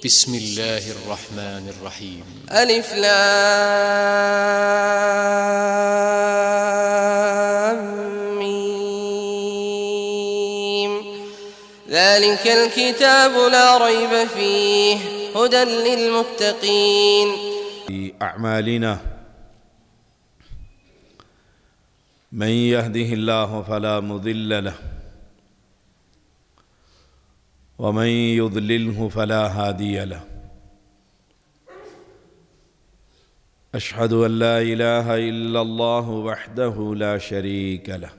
بسم الله الرحمن الرحيم. ألف لام ميم. ذلك الكتاب لا ريب فيه هدى للمتقين. في أعمالنا من يهده الله فلا مضل له ومن يضلله فلا هادي له. أشهد أن لا إله إلا الله وحده لا شريك له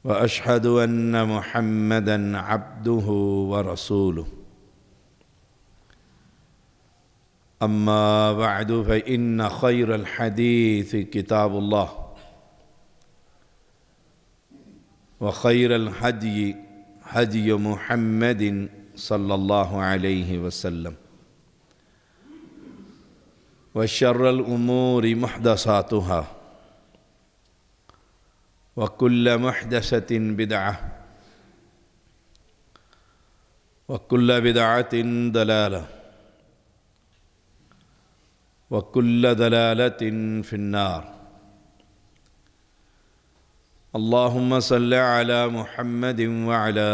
وأشهد أن محمدًا عبده ورسوله. أما بعد فإن خير الحديث كتاب الله وخير الهدي هدي محمد صلى الله عليه وسلم وشر الأمور محدثاتها وكل محدثة بدعة وكل بدعة ضلالة وكل ضلالة في النار. اللهم صل على محمد وعلى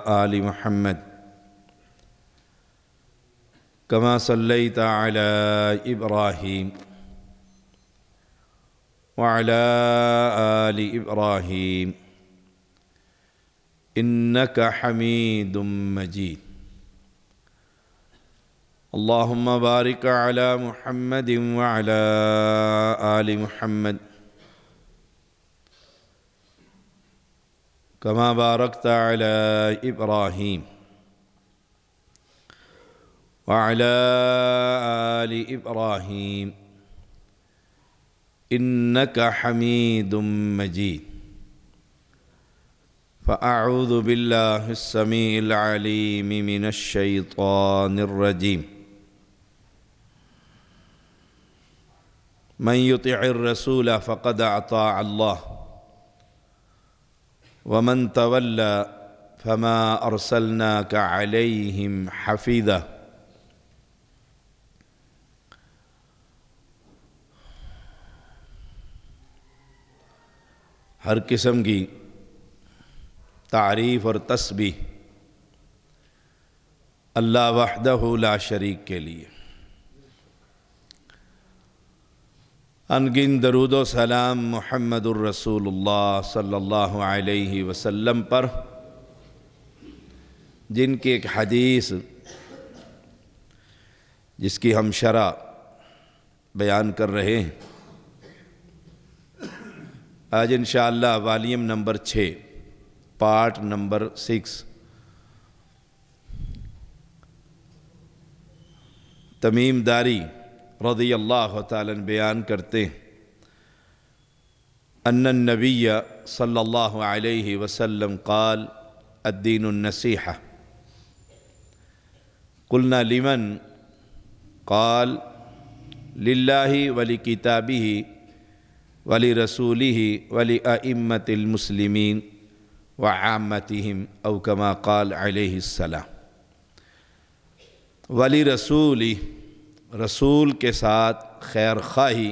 آل محمد كما صليت على إبراهيم وعلى آل إبراهيم إنك حميد مجيد. اللهم بارك على محمد وعلى آل محمد كما باركت على إبراهيم وعلى آل إبراهيم إنك حميد مجيد. فأعوذ بالله السميع العليم من الشيطان الرجيم. من يطع الرسول فقد أطاع الله ومن تولى فما أرسلناك عليهم حفيظا. ہر قسم کی تعریف اور تسبیح اللہ وحدہ لا شریک کے لیے. انگن درود و سلام محمد الرسول اللہ صلی اللہ علیہ وسلم پر، جن کی ایک حدیث جس کی ہم شرح بیان کر رہے ہیں. آج انشاءاللہ والیوم نمبر 6 پارٹ نمبر 6 تمیم داری رضی اللہ تعالیٰ بیان کرتے ہیں ان النبی صلی اللہ علیہ وسلم قال الدین النصیحہ. قلنا لمن؟ قال للہ ولکتابہ ولرسولہ ولأئمة المسلمین وعامتہم او کما قال علیہ السلام. ولرسولہ، رسول کے ساتھ خیر خواہی،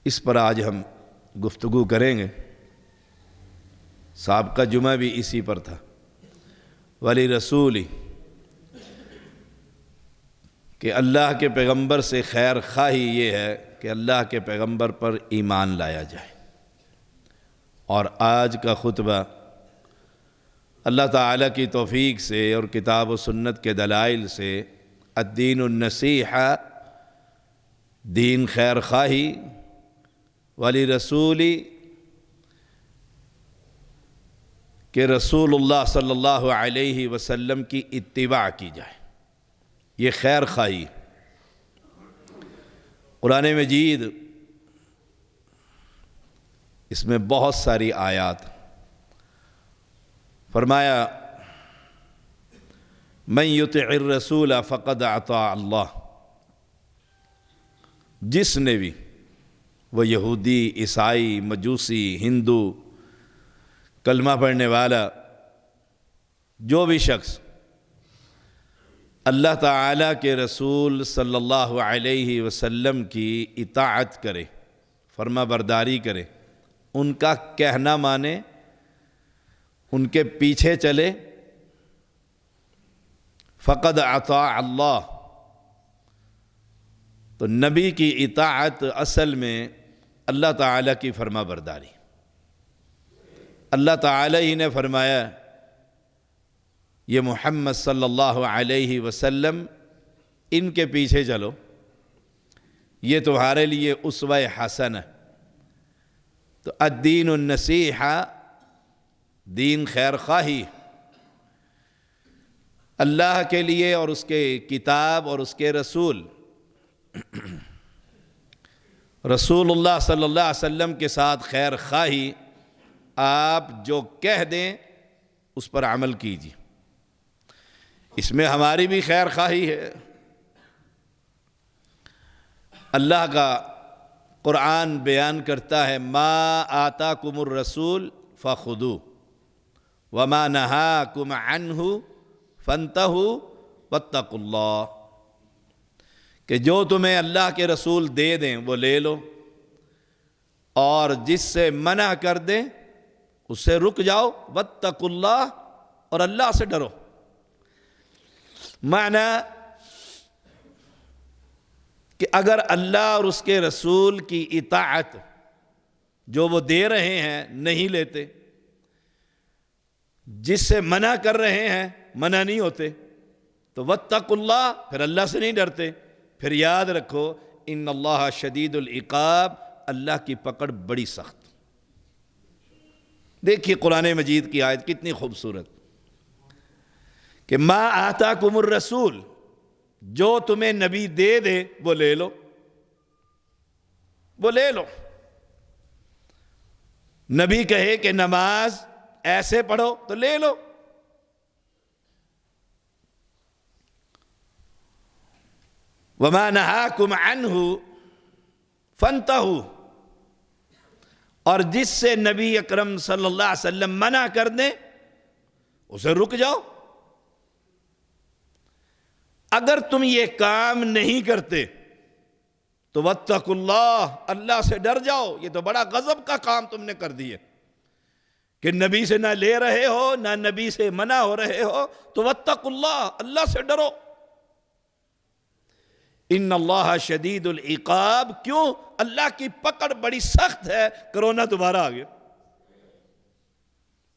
اس پر آج ہم گفتگو کریں گے. سابقہ جمعہ بھی اسی پر تھا. ولی رسول، کہ اللہ کے پیغمبر سے خیر خواہی یہ ہے کہ اللہ کے پیغمبر پر ایمان لایا جائے. اور آج کا خطبہ اللہ تعالیٰ کی توفیق سے اور کتاب و سنت کے دلائل سے الدین النصیحہ، دین خیر خواہی، ولی رسولی، کہ رسول اللہ صلی اللہ علیہ وسلم کی اتباع کی جائے، یہ خیر خواہی. قرآن مجید اس میں بہت ساری آیات. فرمایا من یطع الرسول فقد اطاع اللہ. جس نے بھی، وہ یہودی، عیسائی، مجوسی، ہندو، کلمہ پڑھنے والا، جو بھی شخص اللہ تعالیٰ کے رسول صلی اللہ علیہ وسلم کی اطاعت کرے، فرما برداری کرے، ان کا کہنا مانے، ان کے پیچھے چلے، فقد اطاع اللہ. تو نبی کی اطاعت اصل میں اللہ تعالیٰ کی فرما برداری. اللہ تعالیٰ ہی نے فرمایا یہ محمد صلی اللہ علیہ وسلم ان کے پیچھے چلو، یہ تمہارے لیے اسوہ حسن ہے. تو الدین النصیحہ، دین خیر خواہی، اللہ کے لیے اور اس کے کتاب اور اس کے رسول اللہ صلی اللہ علیہ وسلم کے ساتھ خیر خواہی. آپ جو کہہ دیں اس پر عمل کیجیے، اس میں ہماری بھی خیر خواہی ہے. اللہ کا قرآن بیان کرتا ہے ما آتاکم الرسول فخذوہ وما نہاکم عنہ فانتہوا واتقوا اللہ، کہ جو تمہیں اللہ کے رسول دے دیں وہ لے لو، اور جس سے منع کر دیں اس سے رک جاؤ. واتقوا اللہ، اور اللہ سے ڈرو. معنی کہ اگر اللہ اور اس کے رسول کی اطاعت جو وہ دے رہے ہیں نہیں لیتے، جس سے منع کر رہے ہیں منع نہیں ہوتے، تو واتقوا اللہ، پھر اللہ سے نہیں ڈرتے. پھر یاد رکھو ان اللہ شدید العقاب، اللہ کی پکڑ بڑی سخت. دیکھیے قرآن مجید کی آیت کتنی خوبصورت کہ ما آتاکم الرسول، جو تمہیں نبی دے دے وہ لے لو، وہ لے لو. نبی کہے کہ نماز ایسے پڑھو تو لے لو. وما نہاکم عنہ فانتہوا، اور جس سے نبی اکرم صلی اللہ علیہ وسلم منع کر دیں اسے رک جاؤ. اگر تم یہ کام نہیں کرتے تو واتقوا اللہ، اللہ سے ڈر جاؤ. یہ تو بڑا غضب کا کام تم نے کر دیا کہ نبی سے نہ لے رہے ہو نہ نبی سے منع ہو رہے ہو، تو واتقوا اللہ، اللہ سے ڈرو. ان اللہ شدید العقاب، کیوں؟ اللہ کی پکڑ بڑی سخت ہے. کرونا دوبارہ آ گیا،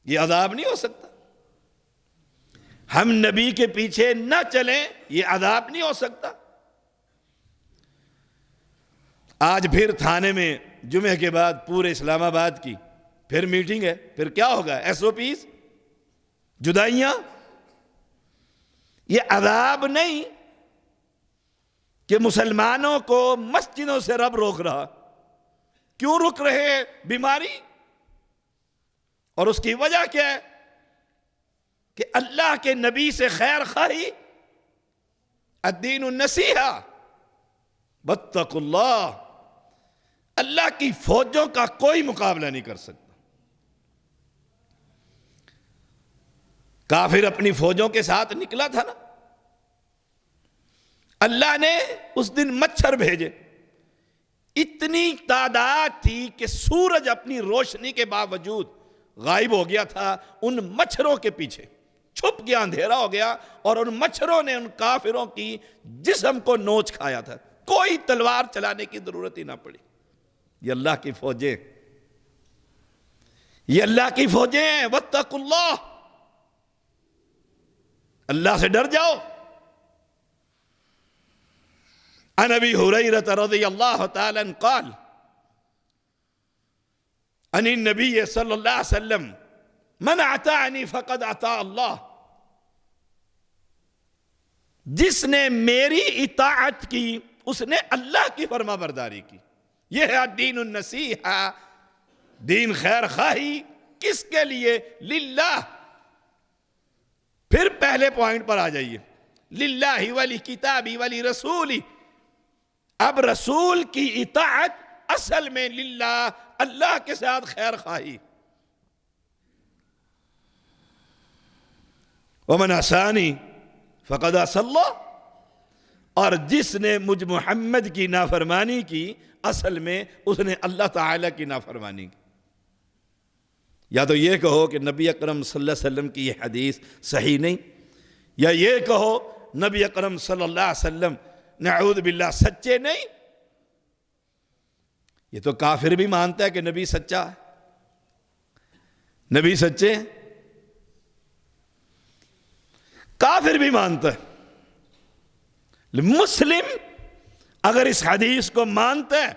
یہ عذاب نہیں ہو سکتا. ہم نبی کے پیچھے نہ چلیں، یہ عذاب نہیں ہو سکتا. آج پھر تھانے میں جمعے کے بعد پورے اسلام آباد کی پھر میٹنگ ہے. پھر کیا ہوگا؟ ایس او پیز، جدائیاں. یہ عذاب نہیں کہ مسلمانوں کو مسجدوں سے رب روک رہا. کیوں رک رہے؟ بیماری. اور اس کی وجہ کیا ہے؟ کہ اللہ کے نبی سے خیر خواہی. الدین النصیحہ، واتقوا اللہ. اللہ کی فوجوں کا کوئی مقابلہ نہیں کر سکتا. کافر اپنی فوجوں کے ساتھ نکلا تھا نا، اللہ نے اس دن مچھر بھیجے. اتنی تعداد تھی کہ سورج اپنی روشنی کے باوجود غائب ہو گیا تھا. ان مچھروں کے پیچھے چھپ گیا، اندھیرا ہو گیا، اور ان مچھروں نے ان کافروں کی جسم کو نوچ کھایا تھا. کوئی تلوار چلانے کی ضرورت ہی نہ پڑی. یہ اللہ کی فوجیں، یہ اللہ کی فوجیں ہیں. واتقوا اللہ، اللہ سے ڈر جاؤ. عن ابی ہریرہ رضی اللہ تعالی عنہ قال عن النبی صلی اللہ علیہ وسلم من اطاعنی فقد اطاع اللہ، جس نے میری اطاعت کی اس نے اللہ کی فرما برداری کی. یہ ہے الدین النصیحہ، دین خیر خواہی. کس کے لیے؟ للہ. پھر پہلے پوائنٹ پر آ جائیے، للہ ولی کتابی ولی رسولی. اب رسول کی اطاعت اصل میں للہ، اللہ کے ساتھ خیر خواہی. ومن عصانی فقد عصی اللہ، اور جس نے مجھ محمد کی نافرمانی کی اصل میں اس نے اللہ تعالیٰ کی نافرمانی کی۔ یا تو یہ کہو کہ نبی اکرم صلی اللہ علیہ وسلم کی یہ حدیث صحیح نہیں، یا یہ کہو نبی اکرم صلی اللہ علیہ وسلم نعوذ باللہ سچے نہیں۔ یہ تو کافر بھی مانتا ہے کہ نبی سچا ہے، نبی سچے ہیں، کافر بھی مانتا ہے۔ مسلم اگر اس حدیث کو مانتا ہے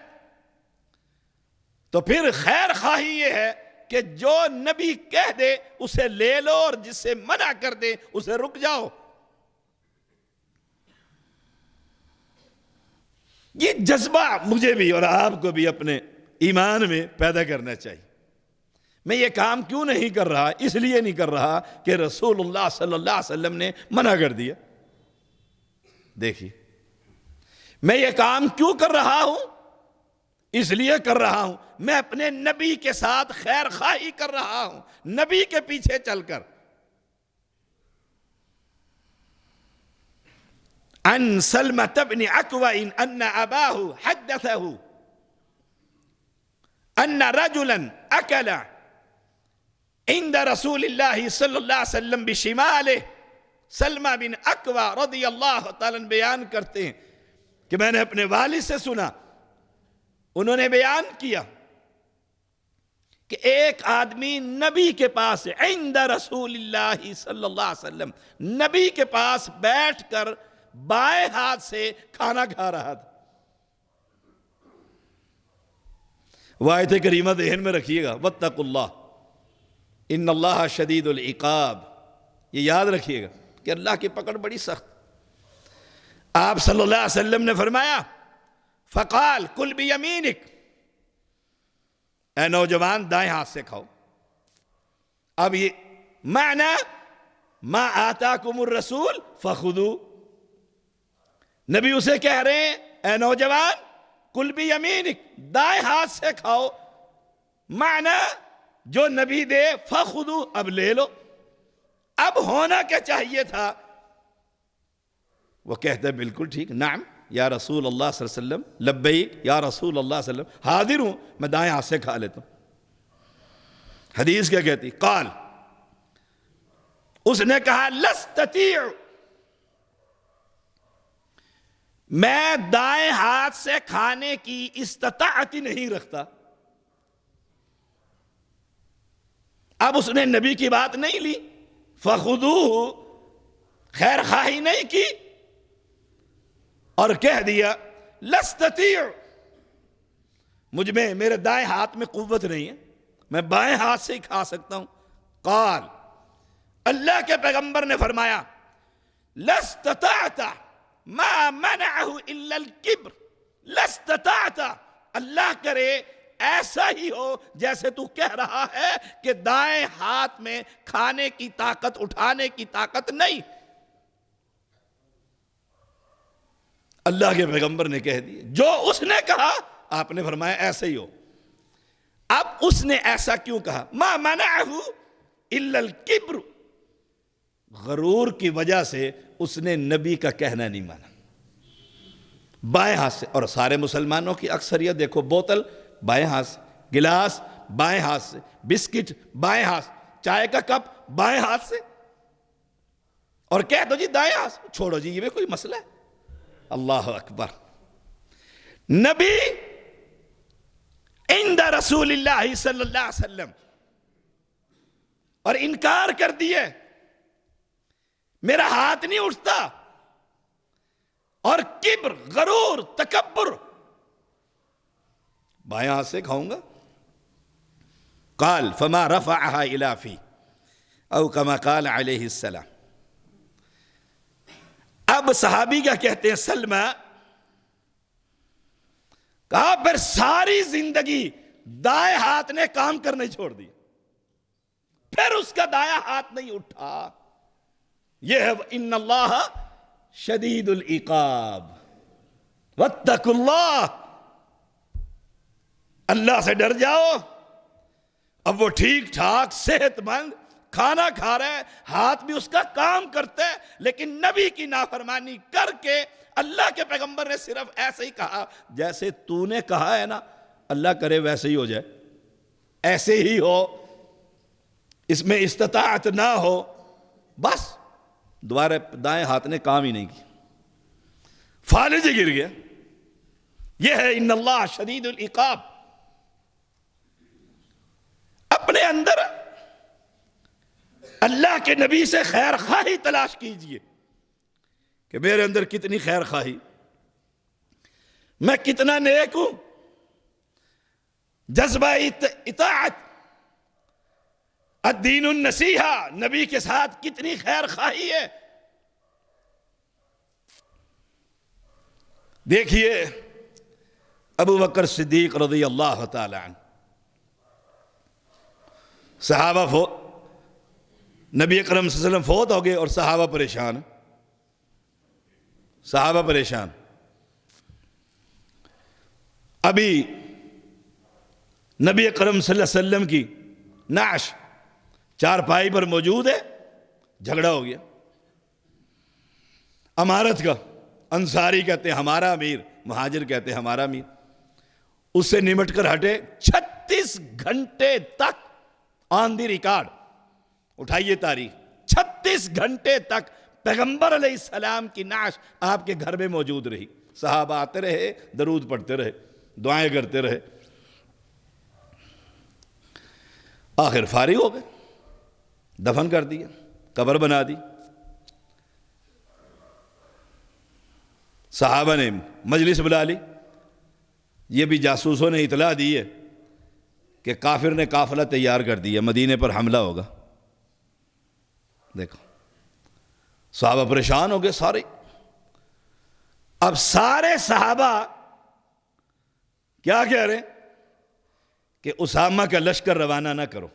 تو پھر خیر خواہی یہ ہے کہ جو نبی کہہ دے اسے لے لو، اور جس سے منع کر دے اسے رک جاؤ۔ یہ جذبہ مجھے بھی اور آپ کو بھی اپنے ایمان میں پیدا کرنا چاہیے۔ میں یہ کام کیوں نہیں کر رہا؟ اس لیے نہیں کر رہا کہ رسول اللہ صلی اللہ علیہ وسلم نے منع کر دیا۔ دیکھیے میں یہ کام کیوں کر رہا ہوں؟ اس لیے کر رہا ہوں میں اپنے نبی کے ساتھ خیر خواہی کر رہا ہوں، نبی کے پیچھے چل کر۔ عن سلمة بن عكوع ان اباه حدثه ان رجلا اكل عند رسول الله صلی اللہ علیہ وسلم بشماله۔ سلمہ بن عکوع رضی اللہ تعالیٰ بیان کرتے ہیں کہ میں نے اپنے والد سے سنا، انہوں نے بیان کیا کہ ایک آدمی نبی کے پاس عند رسول اللہ صلی اللہ علیہ وسلم، نبی کے پاس بیٹھ کر بائیں ہاتھ سے کھانا کھا رہا تھا۔ وہ آیت کریمہ ذہن میں رکھیے گا، واتقوا اللہ ان اللہ شدید العقاب، یہ یاد رکھیے گا کہ اللہ کی پکڑ بڑی سخت۔ آپ صلی اللہ علیہ وسلم نے فرمایا فقال کل بیمینک، اے نوجوان دائیں ہاتھ سے کھاؤ۔ اب یہ معنی ما آتاکم الرسول فخذو، نبی اسے کہہ رہے ہیں اے نوجوان کل بیمینک، دائیں ہاتھ سے کھاؤ، معنی جو نبی دے فخذو، اب لے لو۔ اب ہونا کیا چاہیے تھا؟ وہ کہتا ہے بالکل ٹھیک، نعم یا رسول اللہ صلی اللہ علیہ وسلم، لبیک یا رسول اللہ صلی اللہ علیہ وسلم، حاضر ہوں، میں دائیں ہاتھ سے کھا لیتا ہوں۔ حدیث کیا کہتی؟ قال، اس نے کہا لستطیع، میں دائیں ہاتھ سے کھانے کی استطاعت نہیں رکھتا۔ اب اس نے نبی کی بات نہیں لی، فخذوہ، خیر خواہی نہیں کی، اور کہہ دیا لستطیع، مجھ میں میرے دائیں ہاتھ میں قوت نہیں ہے، میں بائیں ہاتھ سے ہی کھا سکتا ہوں۔ قال، اللہ کے پیغمبر نے فرمایا لستطعت ما منعہ الا الکبر، لستطعت، اللہ کرے ایسا ہی ہو جیسے تو کہہ رہا ہے کہ دائیں ہاتھ میں کھانے کی طاقت، اٹھانے کی طاقت نہیں۔ اللہ کے پیغمبر نے کہہ دیا جو اس نے کہا، آپ نے فرمایا ایسا ہی ہو۔ اب اس نے ایسا کیوں کہا؟ ما منعہ الا الکبر، غرور کی وجہ سے اس نے نبی کا کہنا نہیں مانا۔ بائیں ہاتھ سے، اور سارے مسلمانوں کی اکثریت دیکھو، بوتل بائیں ہاتھ سے، گلاس بائیں ہاتھ سے، بسکٹ بائیں ہاتھ سے، چائے کا کپ بائیں ہاتھ سے، اور کہہ دو جی دائیں ہاتھ سے، چھوڑو جی یہ بھی کوئی مسئلہ ہے؟ اللہ اکبر۔ نبی عند رسول اللہ صلی اللہ علیہ وسلم، اور انکار کر دیے، میرا ہاتھ نہیں اٹھتا، اور کبر، غرور، تکبر، بائیں ہاتھ سے کھاؤں گا۔ قال فما رفعها الى فی، او کما قال علیہ السلام۔ اب صحابی کیا کہتے ہیں؟ سلمہ کہا پھر ساری زندگی دائیں ہاتھ نے کام کرنے چھوڑ دی، پھر اس کا دایاں ہاتھ نہیں اٹھا۔ یہ ہے ان اللہ شدید العقاب، واتقوا اللہ، اللہ سے ڈر جاؤ۔ اب وہ ٹھیک ٹھاک صحت مند کھانا کھا رہا ہے، ہاتھ بھی اس کا کام کرتا ہے، لیکن نبی کی نافرمانی کر کے اللہ کے پیغمبر نے صرف ایسے ہی کہا جیسے تو نے کہا ہے نا، اللہ کرے ویسے ہی ہو جائے، ایسے ہی ہو، اس میں استطاعت نہ ہو، بس دوبارہ دائیں ہاتھ نے کام ہی نہیں کی، فالج گر گیا۔ یہ ہے ان اللہ شدید العقاب۔ اپنے اندر اللہ کے نبی سے خیر خواہی تلاش کیجئے کہ میرے اندر کتنی خیر خواہی، میں کتنا نیک ہوں، جذبہ اطاعت، الدین النصیحہ، نبی کے ساتھ کتنی خیر خواہی ہے۔ دیکھیے ابو بکر صدیق رضی اللہ تعالی عنہ، صحابہ نبی اکرم صلی اللہ علیہ وسلم فوت ہو گئے اور صحابہ پریشان، ابھی نبی اکرم صلی اللہ علیہ وسلم کی نعش چارپائی پر موجود ہے، جھگڑا ہو گیا، امارت کا، انصاری کہتے ہیں ہمارا امیر، مہاجر کہتے ہیں ہمارا امیر، اس سے نمٹ کر ہٹے، 36 گھنٹے تک آن دی ریکارڈ، اٹھائیے تاریخ، 36 گھنٹے تک پیغمبر علیہ السلام کی نعش آپ کے گھر میں موجود رہی، صحابہ آتے رہے، درود پڑھتے رہے، دعائیں کرتے رہے، آخر فارغ ہو گئے، دفن کر دیا، قبر بنا دی۔ صحابہ نے مجلس بلا لی، یہ بھی جاسوسوں نے اطلاع دی ہے کہ کافر نے قافلہ تیار کر دیا، مدینے پر حملہ ہوگا۔ دیکھو صحابہ پریشان ہو گئے سارے، اب سارے صحابہ کیا کہہ رہے ہیں کہ اسامہ کا لشکر روانہ نہ کرو،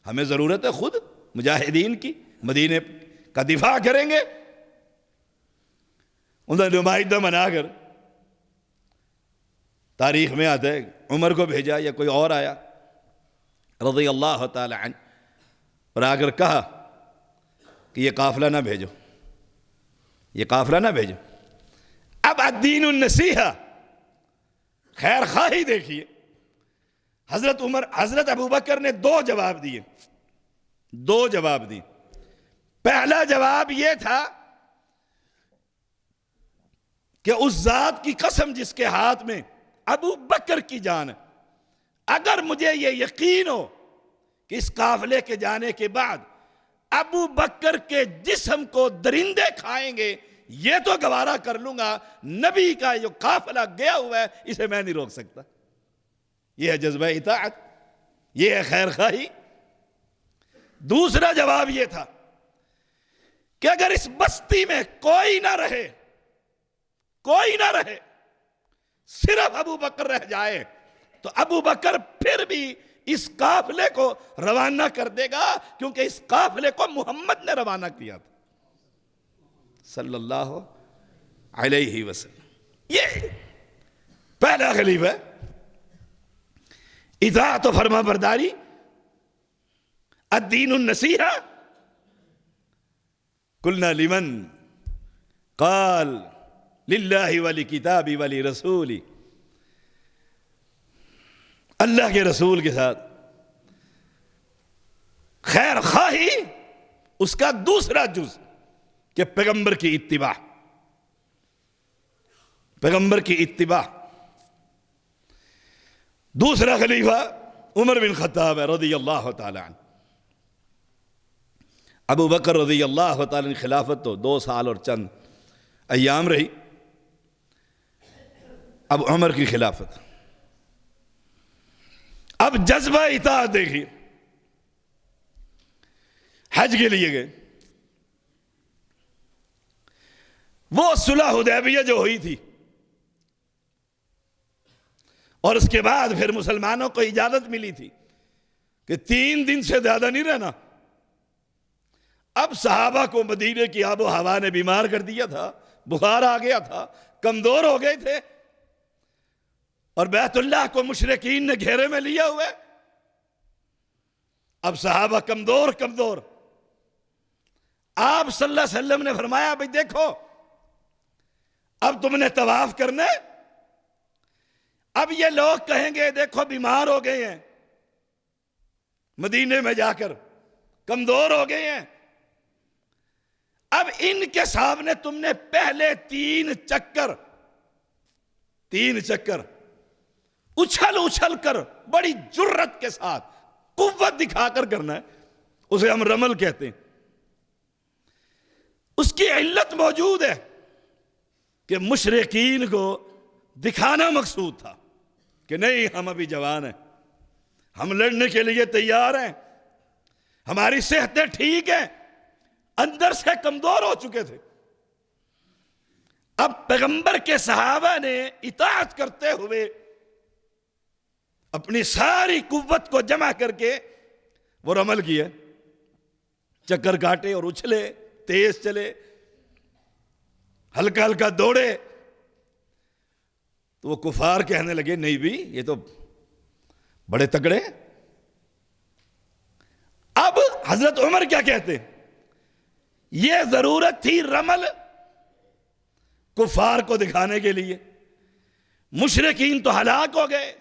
ہمیں ضرورت ہے خود مجاہدین کی، مدینے کا دفاع کریں گے۔ انہوں نے نمائندہ بنا کر، تاریخ میں آتا ہے عمر کو بھیجا یا کوئی اور آیا رضی اللہ تعالی عنہ، اور آ کر کہا کہ یہ قافلہ نہ بھیجو، یہ قافلہ نہ بھیجو۔ اب الدین النصیحہ، خیر خواہی دیکھیے، حضرت ابو بکر نے دو جواب دیے۔ پہلا جواب یہ تھا کہ اس ذات کی قسم جس کے ہاتھ میں ابو بکر کی جان ہے، اگر مجھے یہ یقین ہو کہ اس قافلے کے جانے کے بعد ابو بکر کے جسم کو درندے کھائیں گے، یہ تو گوارا کر لوں گا، نبی کا جو قافلہ گیا ہوا ہے اسے میں نہیں روک سکتا۔ یہ ہے جذبہ اطاعت، یہ ہے خیر خواہی۔ دوسرا جواب یہ تھا کہ اگر اس بستی میں کوئی نہ رہے، صرف ابو بکر رہ جائے، تو ابو بکر پھر بھی اس قافلے کو روانہ کر دے گا، کیونکہ اس قافلے کو محمد نے روانہ کیا تھا صلی اللہ علیہ وسلم۔ یہ پہلا خلیفہ ہے، اطاعت و فرما برداری، الدین النصیحہ۔ قلنا لمن قال للہ ولکتاب ولرسول، اللہ کے رسول کے ساتھ خیر خواہی، اس کا دوسرا جز کہ پیغمبر کی اتباع۔ دوسرا خلیفہ عمر بن خطاب رضی اللہ تعالی عنہ۔ ابو بکر رضی اللہ تعالی عنہ خلافت تو 2 سال اور چند ایام رہی، اب عمر کی خلافت۔ اب جذبہ اطاعت دیکھیے، حج کے لیے گئے، وہ صلح حدیبیہ جو ہوئی تھی، اور اس کے بعد پھر مسلمانوں کو اجازت ملی تھی کہ 3 دن سے زیادہ نہیں رہنا۔ اب صحابہ کو مدینے کی آب و ہوا نے بیمار کر دیا تھا، بخار آ گیا تھا، کمزور ہو گئے تھے، اور بیت اللہ کو مشرکین نے گھیرے میں لیا ہوا ہے۔ اب صحابہ کمزور کمزور، آپ صلی اللہ علیہ وسلم نے فرمایا بھئی دیکھو اب تم نے طواف کرنا ہے، اب یہ لوگ کہیں گے دیکھو بیمار ہو گئے ہیں، مدینے میں جا کر کمزور ہو گئے ہیں، اب ان کے سامنے تم نے پہلے تین چکر اچھل اچھل کر بڑی جرت کے ساتھ قوت دکھا کر کرنا ہے، اسے ہم رمل کہتے ہیں۔ اس کی علت موجود ہے کہ مشرکین کو دکھانا مقصود تھا کہ نہیں ہم ابھی جوان ہیں، ہم لڑنے کے لیے تیار ہیں، ہماری صحتیں ٹھیک ہیں، اندر سے کمزور ہو چکے تھے۔ اب پیغمبر کے صحابہ نے اطاعت کرتے ہوئے اپنی ساری قوت کو جمع کر کے وہ رمل کیا، چکر کاٹے اور اچھلے، تیز چلے، ہلکا ہلکا دوڑے، تو وہ کفار کہنے لگے نہیں بھی یہ تو بڑے تگڑے۔ اب حضرت عمر کیا کہتے ہیں؟ یہ ضرورت تھی رمل کفار کو دکھانے کے لیے، مشرکین تو ہلاک ہو گئے،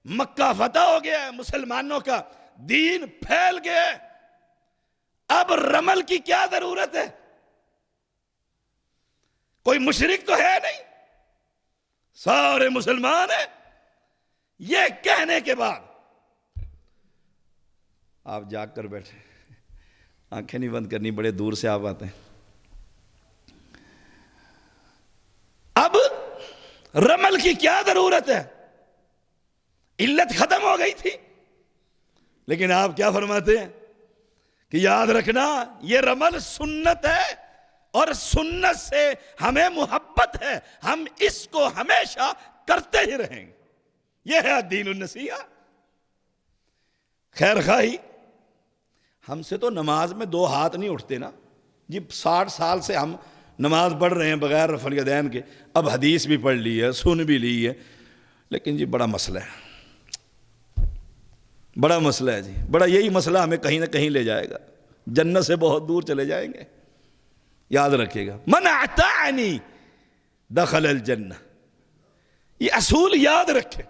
مکہ فتح ہو گیا، مسلمانوں کا دین پھیل گیا، اب رمل کی کیا ضرورت ہے؟ کوئی مشرک تو ہے نہیں، سارے مسلمان ہیں۔ یہ کہنے کے بعد آپ جاگ کر بیٹھے، آنکھیں نہیں بند کرنی، بڑے دور سے آپ آتے ہیں۔ اب رمل کی کیا ضرورت ہے؟ علت ختم ہو گئی تھی، لیکن آپ کیا فرماتے ہیں کہ یاد رکھنا یہ رمل سنت ہے اور سنت سے ہمیں محبت ہے، ہم اس کو ہمیشہ کرتے ہی رہیں گے، یہ ہے الدین النصیحہ۔ خیر خواہی، ہم سے تو نماز میں دو ہاتھ نہیں اٹھتے نا جی، 60 سال سے ہم نماز پڑھ رہے ہیں بغیر رفع الیدین کے، اب حدیث بھی پڑھ لی ہے، سن بھی لی ہے، لیکن جی بڑا مسئلہ ہے، بڑا مسئلہ ہے جی، بڑا یہی مسئلہ ہمیں کہیں نہ کہیں لے جائے گا، جنت سے بہت دور چلے جائیں گے۔ یاد رکھیے گا، من اطاعنی دخل الجنہ، یہ اصول یاد رکھے۔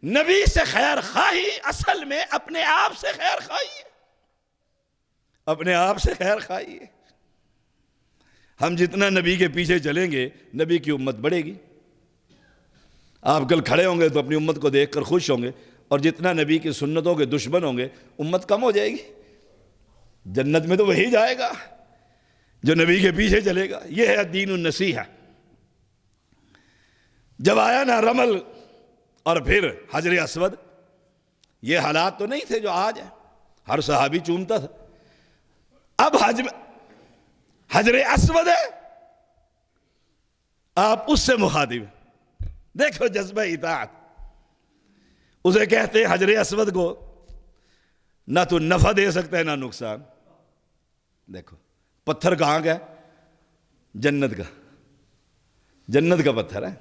نبی سے خیر خواہی اصل میں اپنے آپ سے خیر خواہی ہے، اپنے آپ سے خیر خواہی ہے۔ ہم جتنا نبی کے پیچھے چلیں گے نبی کی امت بڑھے گی۔ آپ کل کھڑے ہوں گے تو اپنی امت کو دیکھ کر خوش ہوں گے، اور جتنا نبی کی سنتوں کے دشمن ہوں گے امت کم ہو جائے گی۔ جنت میں تو وہی جائے گا جو نبی کے پیچھے چلے گا، یہ ہے الدین النصیحہ۔ جب آیا نا رمل اور پھر حجر اسود، یہ حالات تو نہیں تھے جو آج ہیں، ہر صحابی چومتا تھا۔ اب حجر اسود ہے، آپ اس سے مخاطب ہیں۔ دیکھو جذبہ اطاعت، اسے کہتے ہیں حجر اسود کو نہ تو نفع دے سکتا ہے نہ نقصان۔ دیکھو پتھر کہاں کا ہے؟ جنت کا، جنت کا پتھر ہے،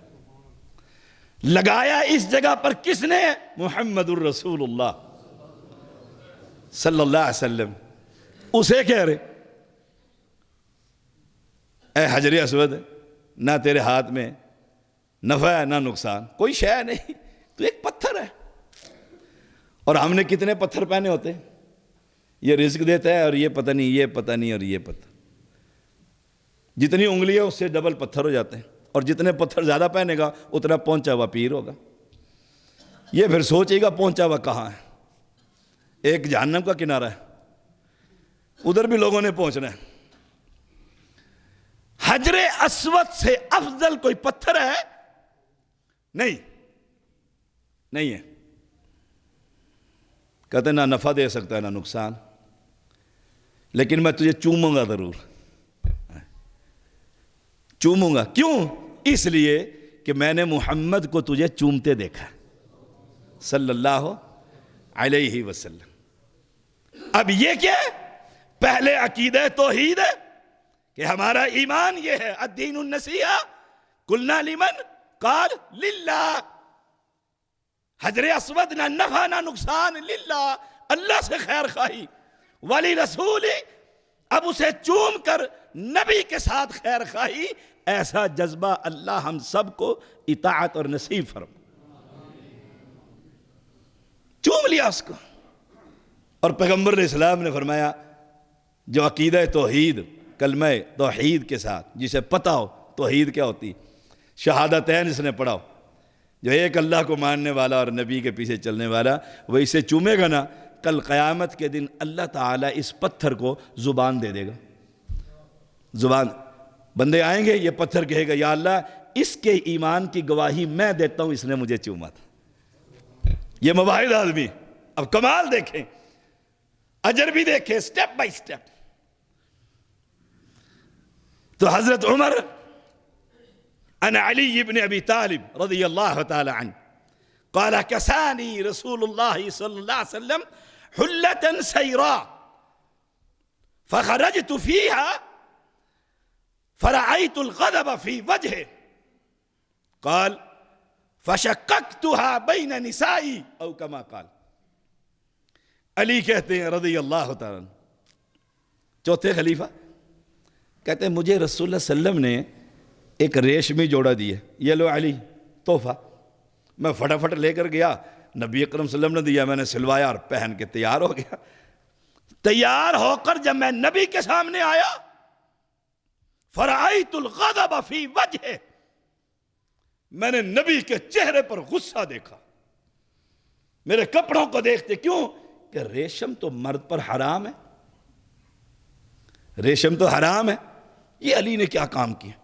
لگایا اس جگہ پر کس نے؟ محمد الرسول اللہ صلی اللہ علیہ وسلم۔ اسے کہہ رہے اے حجر اسود، نہ تیرے ہاتھ میں نفع ہے نہ نقصان، کوئی شے نہیں، تو ایک پتھر ہے۔ اور ہم نے کتنے پتھر پہنے ہوتے ہیں؟ یہ رزق دیتا ہے اور یہ پتہ نہیں، یہ پتہ نہیں اور یہ پتہ، جتنی انگلیاں اس سے ڈبل پتھر ہو جاتے ہیں، اور جتنے پتھر زیادہ پہنے گا اتنا پہنچا ہوا پیر ہوگا۔ یہ پھر سوچے گا پہنچا ہوا کہاں ہے؟ ایک جہنم کا کنارہ ہے، ادھر بھی لوگوں نے پہنچنا ہے۔ حجر اسود سے افضل کوئی پتھر ہے؟ نہیں ہے۔ کہتے نہ نفع دے سکتا ہے نہ نقصان، لیکن میں تجھے چوموں گا ضرور، چوموں گا۔ کیوں؟ اس لیے کہ میں نے محمد کو تجھے چومتے دیکھا صلی اللہ علیہ وسلم۔ اب یہ کیا ہے؟ پہلے عقیدہ توحید ہے کہ ہمارا ایمان یہ ہے، الدین النصیحہ، قلنا لمن قال للہ۔ حجر اسود نہ نفع نہ نقصان، للہ، اللہ سے خیر خواہی، ولی رسولی، اب اسے چوم کر نبی کے ساتھ خیر خواہی، ایسا جذبہ اللہ ہم سب کو اطاعت اور نصیب فرما۔ چوم لیا اس کو، اور پیغمبر علیہ السلام نے فرمایا جو عقیدہ توحید، کلمہ توحید کے ساتھ جسے پتہ ہو توحید کیا ہوتی، شہادتین اس نے پڑھا ہو، جو ایک اللہ کو ماننے والا اور نبی کے پیچھے چلنے والا، وہ اسے چومے گا نا، کل قیامت کے دن اللہ تعالیٰ اس پتھر کو زبان دے دے گا۔ زبان، بندے آئیں گے، یہ پتھر کہے گا یا اللہ اس کے ایمان کی گواہی میں دیتا ہوں، اس نے مجھے چوما تھا۔ یہ مواحد آدمی، اب کمال دیکھیں، اجر بھی دیکھیں، سٹیپ بائی سٹیپ۔ تو حضرت عمر عن علی بن ابی طالب رضی اللہ تعالی عنہ قال کسانی رسول اللہ صلی اللہ علیہ وسلم حلة سیراء فخرجت فيها فرأيت الغضب في وجهه قال فشققتها بين نسائي او كما قال۔ علی کہتے ہیں رضی اللہ تعالی عنہ، چوتھے خلیفہ، کہتے ہیں مجھے رسول اللہ صلی اللہ علیہ وسلم نے ایک ریشمی جوڑا دی ہے، یہ لو علی تحفہ۔ میں فٹافٹ لے کر گیا، نبی اکرم صلی اللہ علیہ وسلم نے دیا، میں نے سلوایا اور پہن کے تیار ہو گیا۔ تیار ہو کر جب میں نبی کے سامنے آیا، فرأیت الغضب فی وجہ، میں نے نبی کے چہرے پر غصہ دیکھا، میرے کپڑوں کو دیکھتے، کیوں کہ ریشم تو مرد پر حرام ہے، ریشم تو حرام ہے۔ یہ علی نے کیا کام کیا؟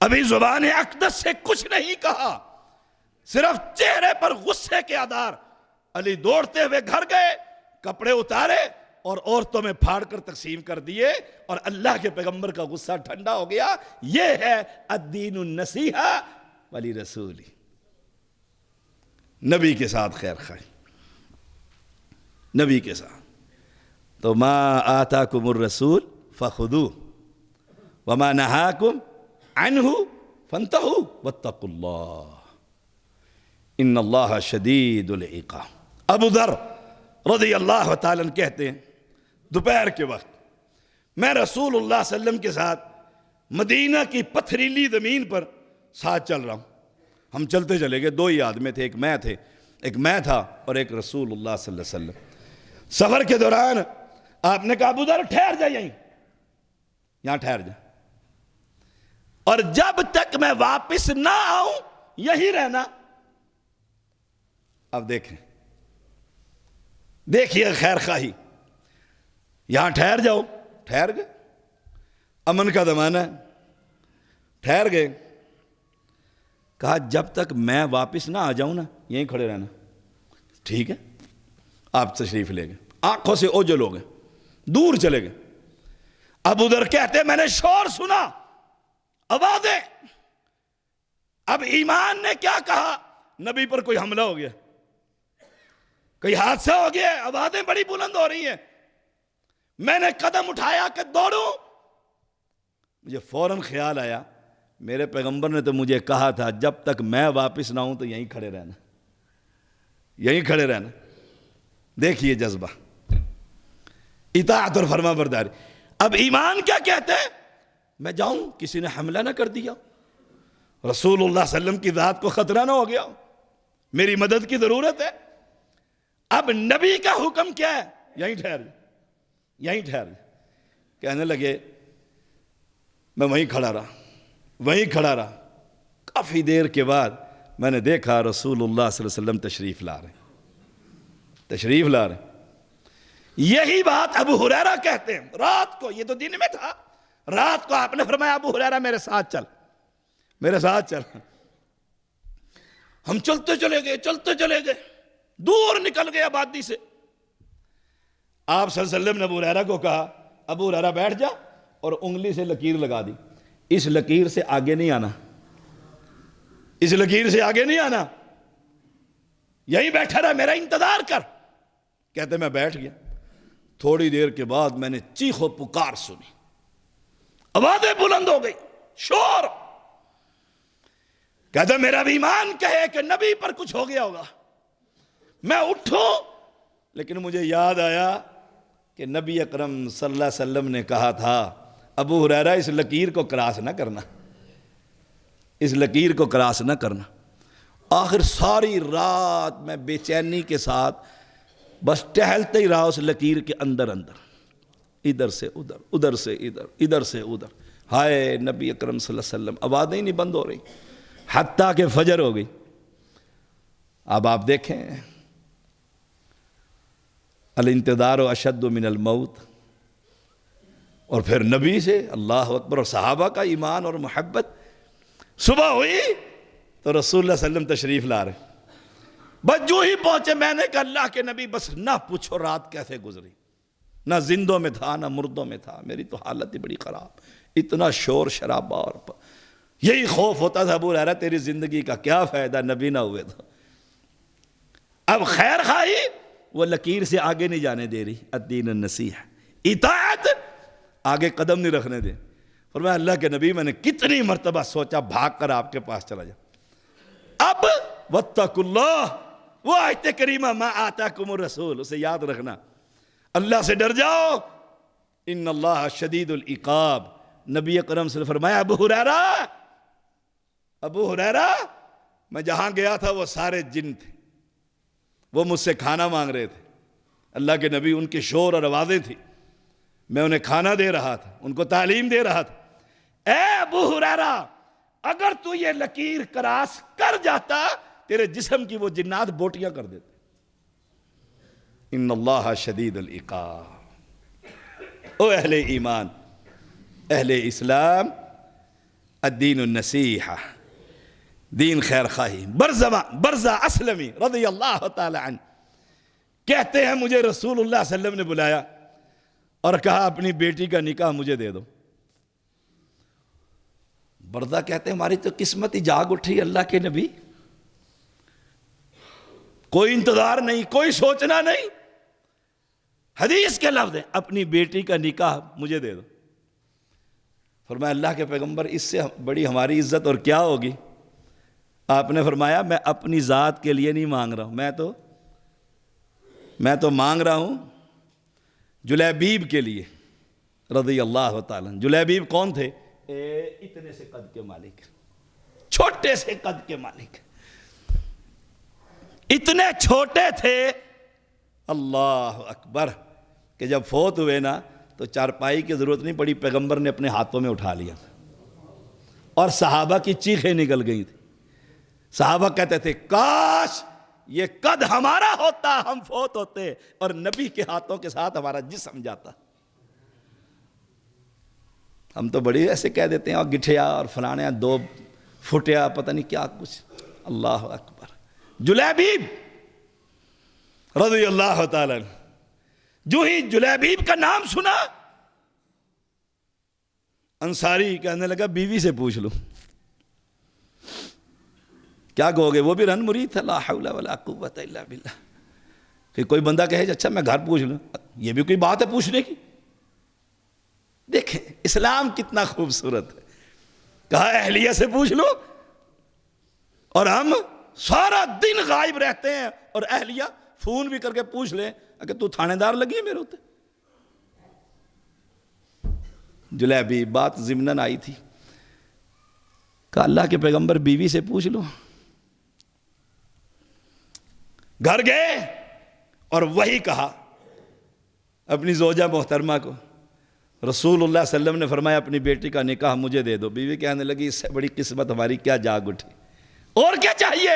ابھی زبان اقدس سے کچھ نہیں کہا، صرف چہرے پر غصے کے آدار۔ علی دوڑتے ہوئے گھر گئے، کپڑے اتارے اور عورتوں میں پھاڑ کر تقسیم کر دیے، اور اللہ کے پیغمبر کا غصہ ٹھنڈا ہو گیا۔ یہ ہے الدین النصیحہ ولی رسولی، نبی کے ساتھ خیر خواہی، نبی کے ساتھ۔ تو ما آتاکم الرسول فخذوہ وما نہاکم عنہ فانتہوا واتقوا اللہ ان اللہ شدید العقاب۔ ابو ذر رضی اللہ تعالیٰ عنہ کہتے ہیں دوپہر کے وقت میں رسول اللہ صلی اللہ علیہ وسلم کے ساتھ مدینہ کی پتھریلی زمین پر ساتھ چل رہا ہوں۔ ہم چلتے چلے گئے، دو ہی آدمی تھے، ایک میں تھا اور ایک رسول اللہ صلی اللہ علیہ وسلم۔ سفر کے دوران آپ نے کہا ابو ذر ٹھہر جا، یہاں ٹھہر جا، اور جب تک میں واپس نہ آؤں یہی رہنا۔ اب دیکھیے خیر خواہی، یہاں ٹھہر جاؤ، ٹھہر گئے، امن کا زمانہ ہے، ٹھہر گئے۔ کہا جب تک میں واپس نہ آ جاؤں نا یہیں کھڑے رہنا۔ ٹھیک ہے، آپ تشریف لے گئے، آنکھوں سے اوجھل ہو گئے، دور چلے گئے۔ ابو ذر کہتے میں نے شور سنا، آوازیں۔ اب ایمان نے کیا کہا؟ نبی پر کوئی حملہ ہو گیا، کوئی حادثہ ہو گیا، آوازیں بڑی بلند ہو رہی ہیں۔ میں نے قدم اٹھایا کہ دوڑوں، مجھے فوراً خیال آیا میرے پیغمبر نے تو مجھے کہا تھا جب تک میں واپس نہ ہوں تو یہیں کھڑے رہنا، یہیں کھڑے رہنا۔ دیکھیے جذبہ، اطاعت اور فرما برداری۔ اب ایمان کیا کہتے ہیں؟ میں جاؤں کسی نے حملہ نہ کر دیا، رسول اللہ صلی اللہ علیہ وسلم کی ذات کو خطرہ نہ ہو گیا، میری مدد کی ضرورت ہے۔ اب نبی کا حکم کیا ہے؟ یہیں ٹھہر جا، یہیں ٹھہر جا۔ کہنے لگے، میں وہیں کھڑا رہا۔ کافی دیر کے بعد میں نے دیکھا رسول اللہ صلی اللہ علیہ وسلم تشریف لا رہے ہیں۔ یہی بات ابو ہریرہ کہتے ہیں رات کو، یہ تو دن میں تھا، رات کو آپ نے فرمایا ابو ہریرہ میرے ساتھ چل۔ ہم چلتے چلے گئے، دور نکل گئے آبادی سے۔ آپ صلی اللہ علیہ وسلم نے ابو ہریرہ کو کہا ابو ہریرہ بیٹھ جا، اور انگلی سے لکیر لگا دی، اس لکیر سے آگے نہیں آنا، یہی بیٹھا رہا، میرا انتظار کر۔ کہتے میں بیٹھ گیا۔ تھوڑی دیر کے بعد میں نے چیخ و پکار سنی، آوازیں بلند ہو گئی، شور۔ کہتا میرا بھی ایمان کہے کہ نبی پر کچھ ہو گیا ہوگا، میں اٹھوں لیکن مجھے یاد آیا کہ نبی اکرم صلی اللہ علیہ وسلم نے کہا تھا ابو ہریرہ اس لکیر کو کراس نہ کرنا، اس لکیر کو کراس نہ کرنا۔ آخر ساری رات میں بے چینی کے ساتھ بس ٹہلتے ہی رہا اس لکیر کے اندر، ادھر سے ادھر، ادھر سے ادھر، ادھر سے ادھر۔ ہائے نبی اکرم صلی اللہ علیہ وسلم، آوازیں ہی نہیں بند ہو رہی حتیٰ کہ فجر ہو گئی۔ اب آپ دیکھیں الانتظار اشد من الموت، اور پھر نبی سے اللہ اکبر اور صحابہ کا ایمان اور محبت۔ صبح ہوئی تو رسول اللہ صلی اللہ علیہ وسلم تشریف لا رہے، بس جو ہی پہنچے میں نے کہا اللہ کے نبی بس نہ پوچھو رات کیسے گزری، نہ زندوں میں تھا نہ مردوں میں تھا، میری تو حالت ہی بڑی خراب، اتنا شور شرابہ، اور یہی خوف ہوتا تھا ابو ہریرہ تیری زندگی کا کیا فائدہ، نبی نہ ہوئے تو۔ اب خیر خواہی وہ لکیر سے آگے نہیں جانے دے رہی، الدین النصیحہ، اطاعت آگے قدم نہیں رکھنے دے۔ فرمایا اللہ کے نبی میں نے کتنی مرتبہ سوچا بھاگ کر آپ کے پاس چلا جا۔ اب واتقوا اللہ، وہ آیت کریمہ ما آتاکم الرسول، اسے یاد رکھنا، اللہ سے ڈر جاؤ، ان اللہ شدید العقاب۔ نبی اکرم صلی اللہ علیہ وسلم فرمایا ابو ہریرہ میں جہاں گیا تھا وہ سارے جن تھے، وہ مجھ سے کھانا مانگ رہے تھے، اللہ کے نبی ان کے شور اور آوازیں تھی، میں انہیں کھانا دے رہا تھا، ان کو تعلیم دے رہا تھا۔ اے ابو ہریرہ اگر تو یہ لکیر کراس کر جاتا تیرے جسم کی وہ جنات بوٹیاں کر دیتے۔ ان اللہ شدید العقاب۔ او اہل ایمان، اہل اسلام، الدین النصیحہ، دین خیر خواہی۔ برزہ اسلمی رضی اللہ تعالی عنہ کہتے ہیں مجھے رسول اللہ صلی اللہ علیہ وسلم نے بلایا اور کہا اپنی بیٹی کا نکاح مجھے دے دو۔ برزہ کہتے ہیں ہماری تو قسمت ہی جاگ اٹھی، اللہ کے نبی کوئی انتظار نہیں، کوئی سوچنا نہیں، حدیث کے لفظ ہیں اپنی بیٹی کا نکاح مجھے دے دو۔ فرمایا اللہ کے پیغمبر اس سے بڑی ہماری عزت اور کیا ہوگی؟ آپ نے فرمایا میں اپنی ذات کے لیے نہیں مانگ رہا ہوں، میں تو مانگ رہا ہوں جلیبیب کے لیے رضی اللہ تعالیٰ۔ جلیبیب کون تھے؟ اتنے سے قد کے مالک، چھوٹے سے قد کے مالک، اتنے چھوٹے تھے اللہ اکبر کہ جب فوت ہوئے نا تو چارپائی کی ضرورت نہیں پڑی، پیغمبر نے اپنے ہاتھوں میں اٹھا لیا اور صحابہ کی چیخیں نکل گئی تھی۔ صحابہ کہتے تھے کاش یہ قد ہمارا ہوتا، ہم فوت ہوتے اور نبی کے ہاتھوں کے ساتھ ہمارا جسم جاتا۔ ہم تو بڑی ایسے کہہ دیتے ہیں اور گٹھیا اور فلانے دو پھٹیا پتہ نہیں کیا کچھ۔ اللہ اکبر۔ جلیبیب رضی اللہ تعالیٰ عنہ، جو ہی جلیبیب کا نام سنا انصاری کہنے لگا بیوی سے پوچھ لو۔ کیا کہو گے؟ وہ بھی رن مرید تھا، لا حول ولا قوت الا باللہ۔ کہ کوئی بندہ کہے اچھا میں گھر پوچھ لوں، یہ بھی کوئی بات ہے پوچھنے کی؟ دیکھیں اسلام کتنا خوبصورت ہے۔ کہا اہلیہ سے پوچھ لو، اور ہم سارا دن غائب رہتے ہیں اور اہلیہ فون بھی کر کے پوچھ لیں کہ تو تھانے دار لگی ہے میرے ہوتے۔ جلیبی بات ضمناً آئی تھی، کہا اللہ کے پیغمبر بیوی سے پوچھ لو۔ گھر گئے اور وہی کہا اپنی زوجہ محترمہ کو، رسول اللہ صلی اللہ علیہ وسلم نے فرمایا اپنی بیٹی کا نکاح مجھے دے دو۔ بیوی کہنے لگی اس سے بڑی قسمت ہماری کیا جاگ اٹھی، اور کیا چاہیے؟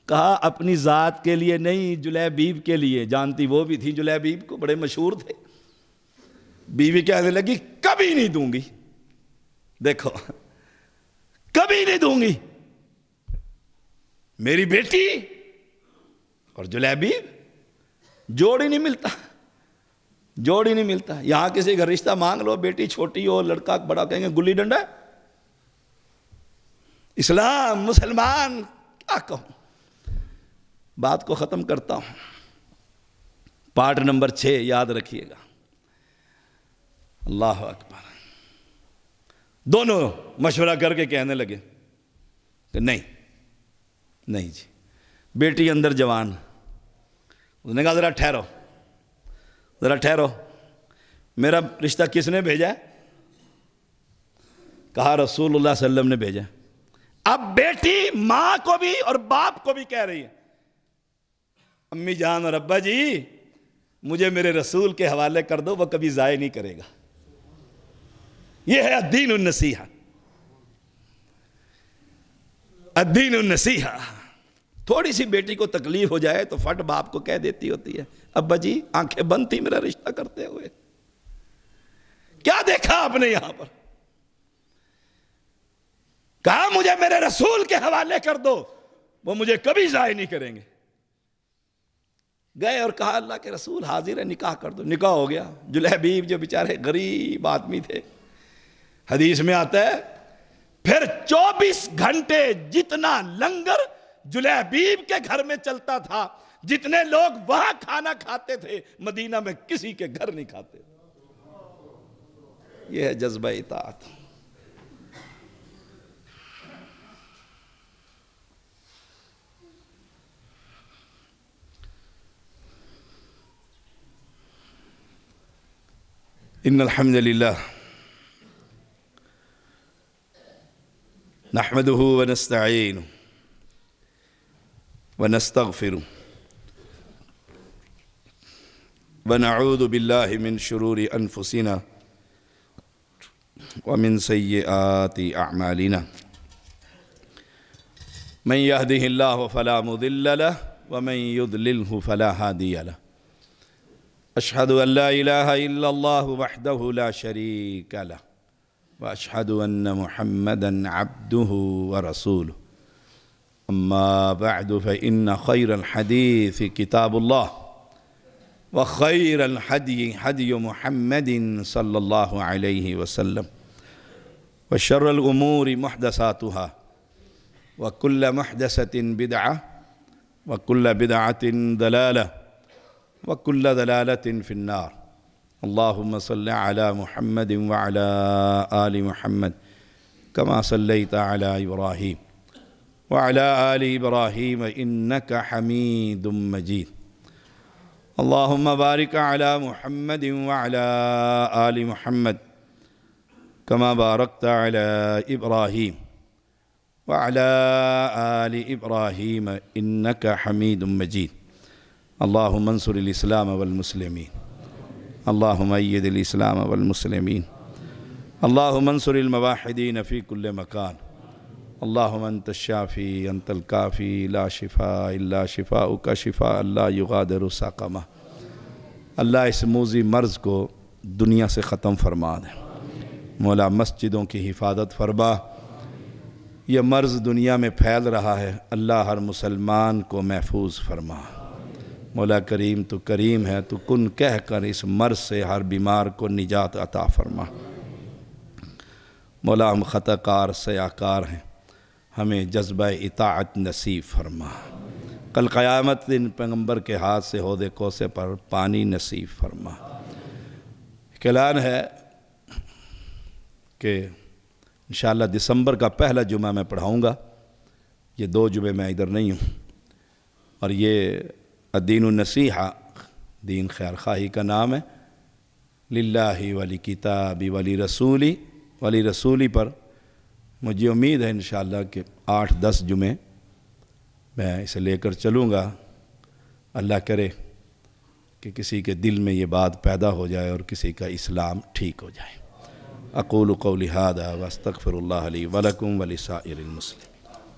کہا اپنی ذات کے لیے نہیں، جلیبیب کے لیے۔ جانتی وہ بھی تھی جلیبیب کو، بڑے مشہور تھے۔ بیوی کہنے لگی کبھی نہیں دوں گی، دیکھو کبھی نہیں دوں گی، میری بیٹی اور جلیبیب جوڑ ہی نہیں ملتا، جوڑ ہی نہیں ملتا۔ یہاں کسی کا رشتہ مانگ لو، بیٹی چھوٹی ہو لڑکا بڑا، کہیں گے گلی ڈنڈا۔ اسلام مسلمان کیا کہوں، بات کو ختم کرتا ہوں۔ پارٹ نمبر 6 یاد رکھیے گا۔ اللہ اکبر۔ دونوں مشورہ کر کے کہنے لگے کہ نہیں جی، بیٹی اندر جوان، اس نے کہا ذرا ٹھہرو، میرا رشتہ کس نے بھیجا ہے؟ کہا رسول اللہ صلی اللہ علیہ وسلم نے بھیجا۔ اب بیٹی ماں کو بھی اور باپ کو بھی کہہ رہی ہے امی جان اور ابا جی مجھے میرے رسول کے حوالے کر دو، وہ کبھی ضائع نہیں کرے گا۔ یہ ہے الدین النصیحہ، الدین النصیحہ۔ تھوڑی سی بیٹی کو تکلیف ہو جائے تو فٹ باپ کو کہہ دیتی ہوتی ہے ابا جی آنکھیں بند تھی میرا رشتہ کرتے ہوئے، کیا دیکھا آپ نے یہاں پر؟ کہا مجھے میرے رسول کے حوالے کر دو، وہ مجھے کبھی ضائع نہیں کریں گے۔ گئے اور کہا اللہ کے رسول حاضر ہے، نکاح کر دو۔ نکاح ہو گیا۔ جلیبیب جو بیچارے غریب آدمی تھے، حدیث میں آتا ہے پھر 24 گھنٹے جتنا لنگر جلیبیب کے گھر میں چلتا تھا، جتنے لوگ وہاں کھانا کھاتے تھے مدینہ میں کسی کے گھر نہیں کھاتے۔ یہ ہے جذبہ اطاعت۔ ان الحمد للہ نحمده ونستعینه ونستغفره ونعوذ باللہ من شرور انفسنا ومن سیئات اعمالنا من يهده اللہ فلا مضل له ومن يضلله فلا هادی له اشہد ان لا الہ الا اللہ وحدہ لا شریک لہ واشہد ان محمدا عبدہ ورسولہ اما بعد فإن خیر الحدیث کتاب اللہ وخیر الحدی حدی محمد صلی اللہ علیہ وسلم وشر الامور محدثاتها وکل محدثۃ بدعہ وکل بدعۃ ضلالہ وَكُلَّ ضَلَالَةٍ فِي النَّارِ اللهم صل على محمد وعلى آل محمد كما صليت على إبراهيم وعلى آل إبراهيم إنك حميد مجيد اللهم بارك على محمد وعلى آل محمد كما باركت على إبراهيم وعلى آل إبراهيم إنك حميد مجيد اللهم انصر الاسلام والمسلمین اللهم اید الاسلام والمسلمین اللهم انصر الموحدین فی کل مکان اللهم انت الشافی انت الکافی لا شفاء الا شفاؤک شفاء لا یغادر سقما۔ اللہ اس موذی مرض کو دنیا سے ختم فرما دے۔ مولا مسجدوں کی حفاظت فرما۔ یہ مرض دنیا میں پھیل رہا ہے، اللہ ہر مسلمان کو محفوظ فرما۔ مولا کریم تو کریم ہے، تو کن کہہ کر اس مرض سے ہر بیمار کو نجات عطا فرما۔ مولا ہم خطا کار سیاہ کار ہیں، ہمیں جذبہ اطاعت نصیب فرما۔ کل قیامت دن پیغمبر کے ہاتھ سے حوض کوثر پر پانی نصیب فرما۔ اعلان ہے کہ انشاءاللہ دسمبر کا پہلا جمعہ میں پڑھاؤں گا۔ یہ 2 جمعے میں ادھر نہیں ہوں، اور یہ الدین النصیحہ دین خیر خواہی کا نام ہے۔ للہ ولی کتابی ولی رسولی پر مجھے امید ہے انشاءاللہ کہ 8-10 جمعے میں اسے لے کر چلوں گا۔ اللہ کرے کہ کسی کے دل میں یہ بات پیدا ہو جائے اور کسی کا اسلام ٹھیک ہو جائے۔ اقول قولی ھذا واستغفر اللہ لی ولکم ولسائر المسلمین۔